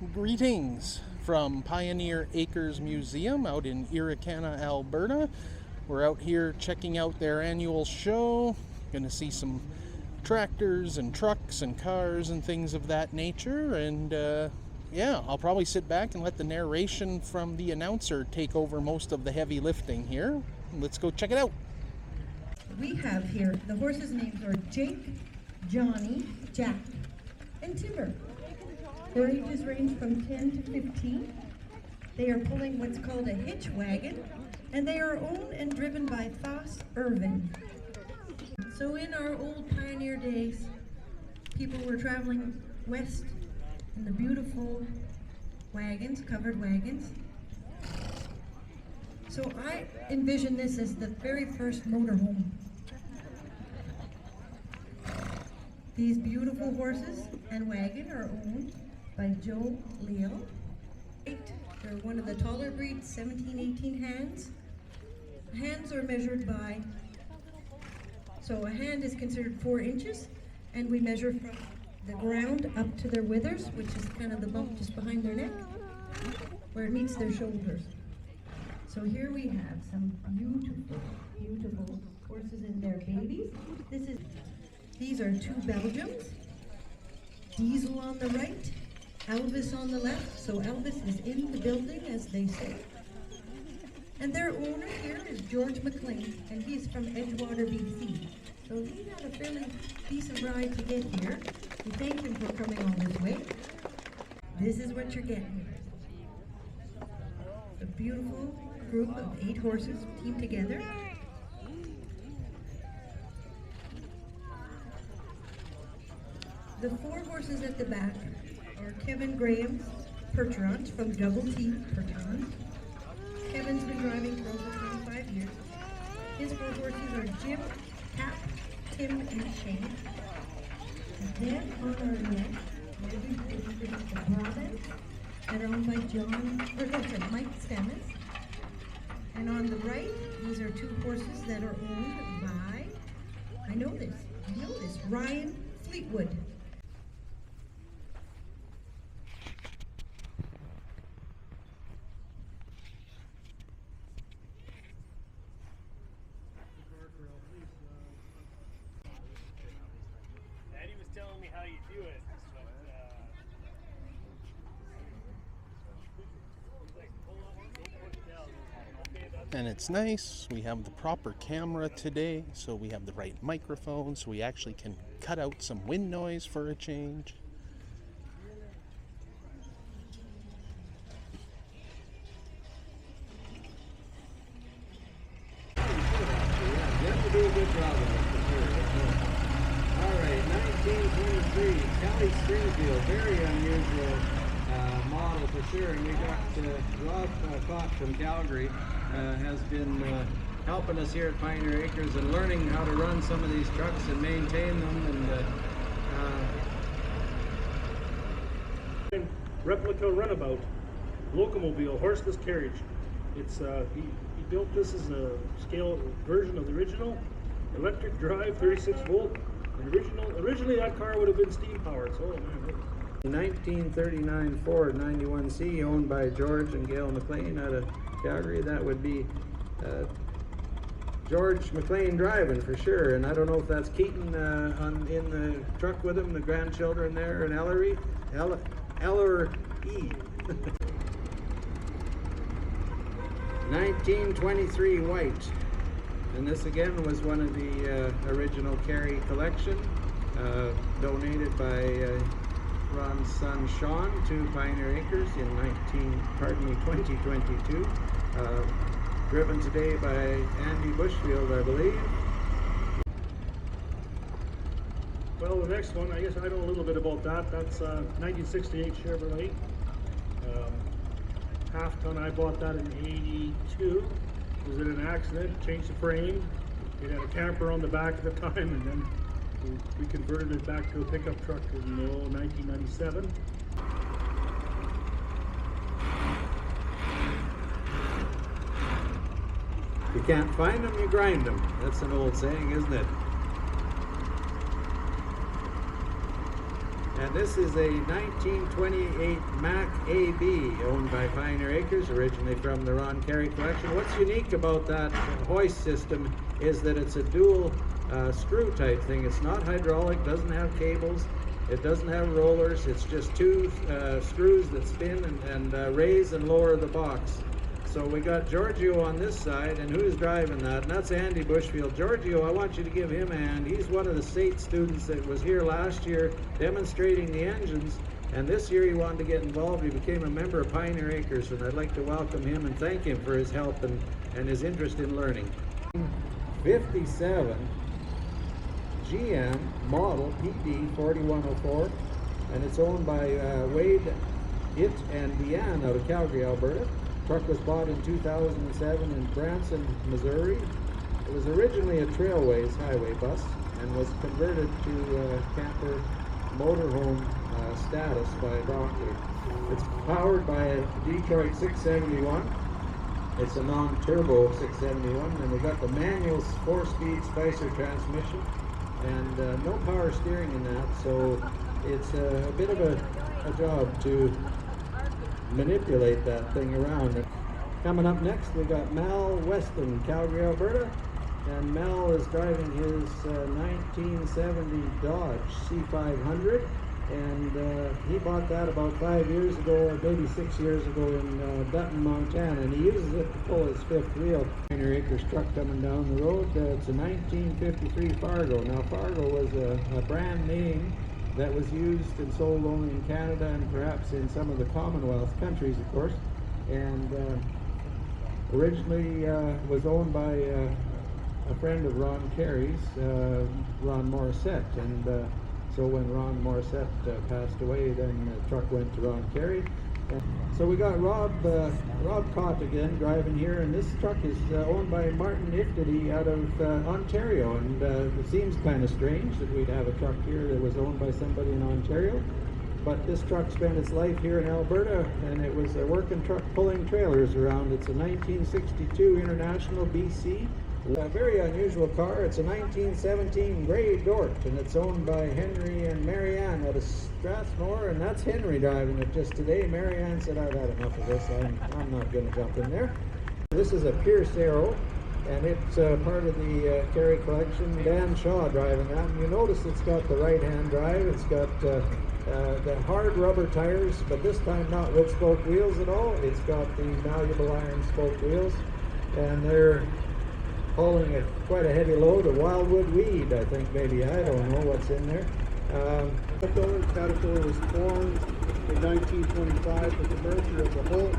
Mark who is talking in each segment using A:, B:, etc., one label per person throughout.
A: Greetings from Pioneer Acres Museum out in Irricana, Alberta. We're out here checking out their annual show. Going to see some tractors and trucks and cars and things of that nature. And yeah, I'll probably sit back and let the narration from the announcer take over most of the heavy lifting here. Let's go check it out.
B: We have here, the horses' names are Jake, Johnny, Jack, and Timber. Their ages range from 10 to 15. They are pulling what's called a hitch wagon, and they are owned and driven by Thos Irvin. So in our old pioneer days, people were traveling west in the beautiful wagons, covered wagons. So I envision this as the very first motorhome. These beautiful horses and wagon are owned by Joe Leo. They're one of the taller breeds, 17-18 hands. Hands are measured by, so a hand is considered 4 inches, and we measure from the ground up to their withers, which is kind of the bump just behind their neck, where it meets their shoulders. So here we have some beautiful, beautiful horses and their babies. These are 2 Belgians, Diesel on the right, Elvis on the left. So Elvis is in the building, as they say. And their owner here is George McLean, and he's from Edgewater, BC. So he had a fairly decent ride to get here. We thank him for coming all this way. This is what you're getting. A beautiful group of 8 horses teamed together. The 4 horses at the back are Kevin Graham's Percherons from Double T Percherons. Kevin's been driving for over 25 years. His 4 horses are Jim, Cap, Tim, and Shane. And then on our left, the Brabants that are owned by Mike Stamets. And on the right, these are 2 horses that are owned by, I know this, Ryan Fleetwood.
C: Eddie was telling me how you do it.
A: And it's nice, we have the proper camera today, so we have the right microphone, so we actually can cut out some wind noise for a change.
D: You have to do a good job of it, for sure. All right, 1923, Kelly Stringfield, very unusual model for sure. And we got Rob Koch from Calgary has been helping us here at Pioneer Acres and learning how to run some of these trucks and maintain them. And
C: Replica runabout, locomobile, horseless carriage. It's he built this as a scale version of the original, electric drive, 36 volt. And originally that car would have been steam powered. So man.
D: 1939 Ford 91C, owned by George and Gail McLean out of Calgary. That would be George McLean driving for sure. And I don't know if that's Keaton in the truck with him, the grandchildren there, and Ellery. 1923 White. And this again was one of the original Carey collection, donated by Ron's son Sean to Pioneer Acres in 2022. Driven today by Andy Bushfield, I believe.
C: Well, the next one, I guess I know a little bit about that. That's 1968 Chevrolet. Half ton, I bought that in 82. Was in an accident, changed the frame. It had a camper on the back at the time, and then we converted it back to a pickup truck in 1997.
D: You can't find them, you grind them. That's an old saying, isn't it? And And this is a 1928 Mac AB owned by Pioneer Acres, originally from the Ron Carey collection. What's unique about that hoist system is that it's a dual screw type thing. It's not hydraulic, doesn't have cables, it doesn't have rollers. It's just two screws that spin and raise and lower the box. So we got Giorgio on this side, and who's driving that? And that's Andy Bushfield. Giorgio, I want you to give him a hand. He's one of the state students that was here last year demonstrating the engines, and this year he wanted to get involved. He became a member of Pioneer Acres, and I'd like to welcome him and thank him for his help and his interest in learning. 57 GM model PD 4104, and it's owned by Wade, and Deanne out of Calgary, Alberta. Truck was bought in 2007 in Branson, Missouri. It was originally a Trailways highway bus and was converted to camper motorhome status by a doctor. It's powered by a Detroit 671. It's a non-turbo 671, and we got the manual 4-speed Spicer transmission and no power steering in that, so it's a bit of a job to manipulate that thing around. Coming up next, we got Mal Weston, Calgary, Alberta, and Mal is driving his 1970 Dodge C500, and he bought that about 5 years ago, or maybe 6 years ago in Dutton, Montana, and he uses it to pull his fifth wheel. Pioneer Acres truck coming down the road. It's a 1953 Fargo. Now Fargo was a brand name that was used and sold only in Canada and perhaps in some of the Commonwealth countries, of course, and originally was owned by a friend of Ron Carey's, Ron Morissette, and so when Ron Morissette passed away, then the truck went to Ron Carey. So we got Rob Cott again driving here, and this truck is owned by Martin Iftedy out of Ontario, and it seems kind of strange that we'd have a truck here that was owned by somebody in Ontario, but this truck spent its life here in Alberta, and it was a working truck pulling trailers around. It's a 1962 International BC. A very unusual car. It's a 1917 Grey Dort, and it's owned by Henry and Marianne out of Strathmore, and that's Henry driving it just today. Marianne said, I've had enough of this, I'm not going to jump in there. This is a Pierce Arrow, and it's part of the Carey collection. Dan Shaw driving that, and you notice it's got the right-hand drive. It's got the hard rubber tires, but this time not wood spoke wheels at all. It's got the malleable iron spoke wheels, and they're hauling quite a heavy load of wildwood weed, I think, maybe. I don't know what's in there.
E: Caterpillar was formed in 1925 with the merger of the Holt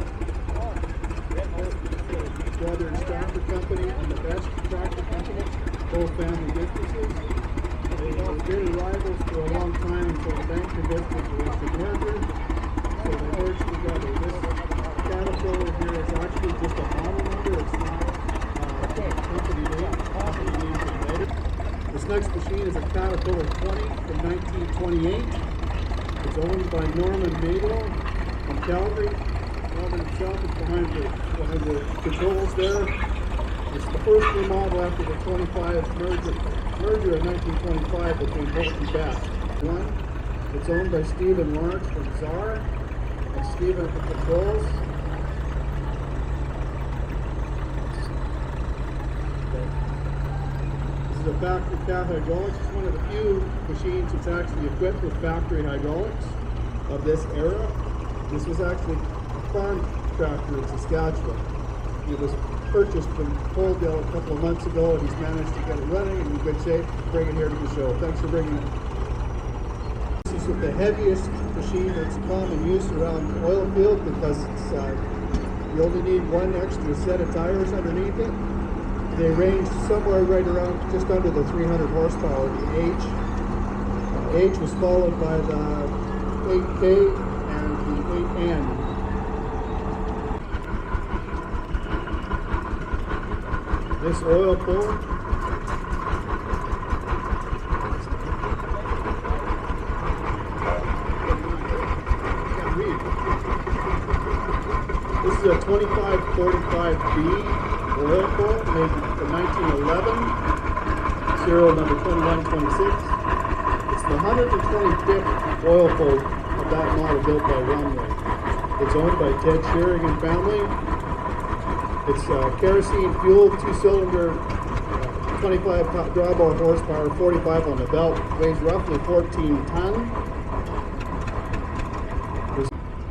E: Brothers Tractor Company and the Best Tractor Company, both family businesses. They were very rivals for a long time until the bank convinced them to the merger, so they merged together. This Caterpillar here is actually just a model number. It's not company name later. This next machine is a Caterpillar 20 from 1928. It's owned by Norman Madel from Calgary. Norman himself is behind the controls there. It's the first remodel after the 25 merger in 1925 between Holt and Bass. It's owned by Stephen Lawrence from Czar, and Stephen at the controls. This is a factory cab hydraulics. It's one of the few machines that's actually equipped with factory hydraulics of this era. This was actually a farm tractor in Saskatchewan. It was purchased from Coaldale a couple of months ago, and he's managed to get it running and in good shape. Bring it here to the show. Thanks for bringing it. This is the heaviest machine that's common use around the oil field because it's, you only need one extra set of tires underneath it. They range somewhere right around just under the 300 horsepower, the H. H was followed by the 8K and the 8N. This oil pull This is a 2545B oil pull made from 1911, serial number 2126. It's the 125th oil boat of that model built by Runway. It's owned by Ted Shearing and family. It's kerosene fueled, 2-cylinder, 25 drawbar horsepower, 45 on the belt, weighs roughly 14 ton.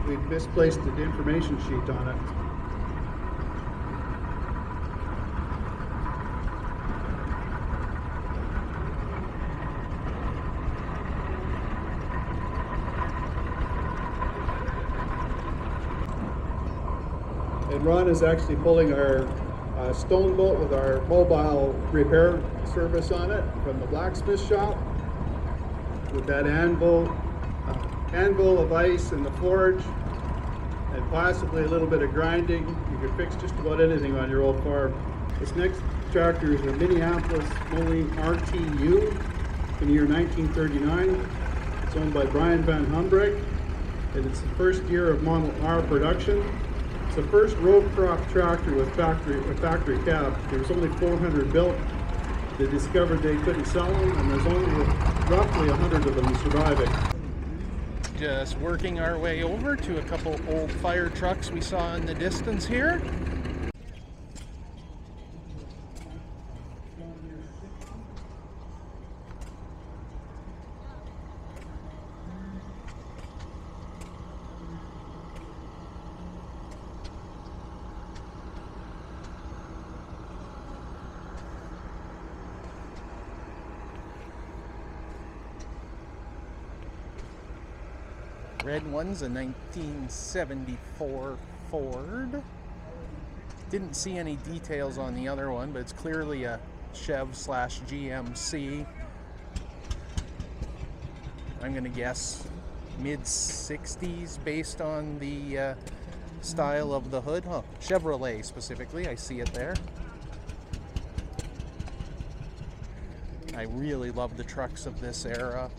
E: We misplaced the information sheet on it. And Ron is actually pulling our stone boat with our mobile repair service on it from the blacksmith shop with that anvil of ice in the forge and possibly a little bit of grinding. You could fix just about anything on your old farm. This next tractor is a Minneapolis Moline RTU from the year 1939. It's owned by Brian Van Humbrick, and it's the first year of Model R production. It's the first road crop tractor with factory cab. There was only 400 built. They discovered they couldn't sell them, and there's only roughly 100 of them surviving.
A: Just working our way over to a couple old fire trucks we saw in the distance here. Red one's a 1974 Ford. Didn't see any details on the other one, but it's clearly a Chev/GMC. I'm gonna guess mid-60s based on the style of the hood. Oh, Chevrolet specifically, I see it there. I really love the trucks of this era.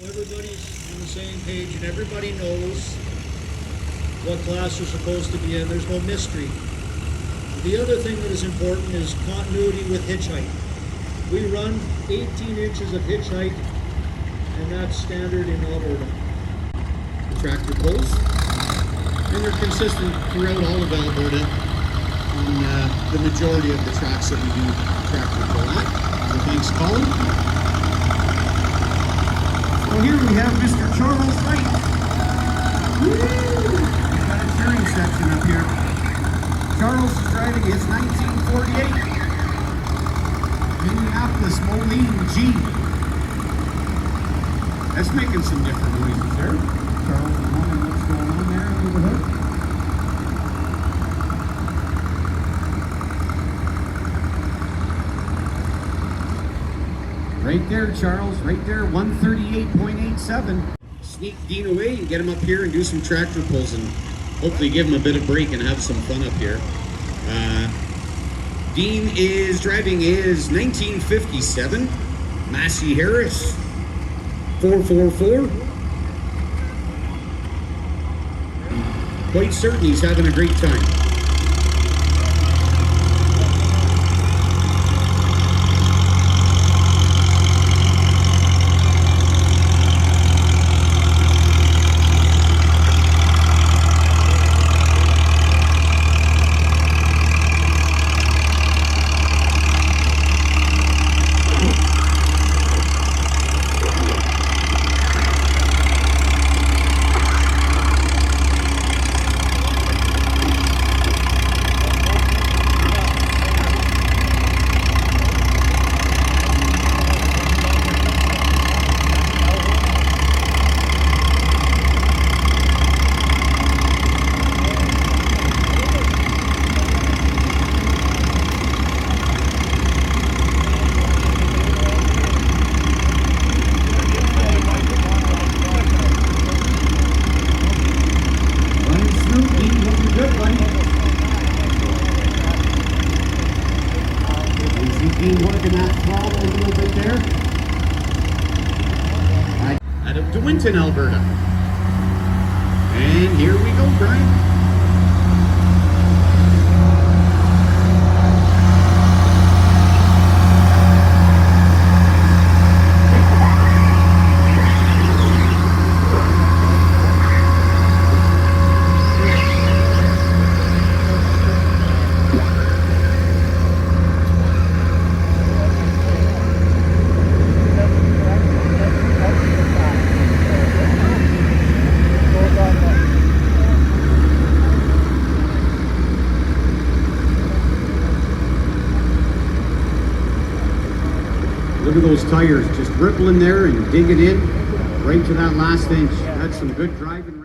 F: Everybody's on the same page and everybody knows what class they're supposed to be in. There's no mystery. The other thing that is important is continuity with hitch height. We run 18 inches of hitch height, and that's standard in Alberta. The tractor pulls, and they're consistent throughout all of Alberta on the majority of the tracks that we do tractor pull on. So thanks, Colin. Well, here we have Mr. Charles Wright. Woo! We've got a steering section up here. Charles is driving his 1948 Minneapolis Moline G. That's making some different noises there. Charles is wondering what's going on there under the hood. Right there, Charles, right there, 138.87. Sneak Dean away and get him up here and do some tractor pulls and hopefully give him a bit of break and have some fun up here. Dean is driving his 1957 Massey Harris 444. Quite certain he's having a great time.
G: De Winton, Alberta. And here we go, Brian. Look at those tires just rippling there and digging in right to that last inch. That's some good driving.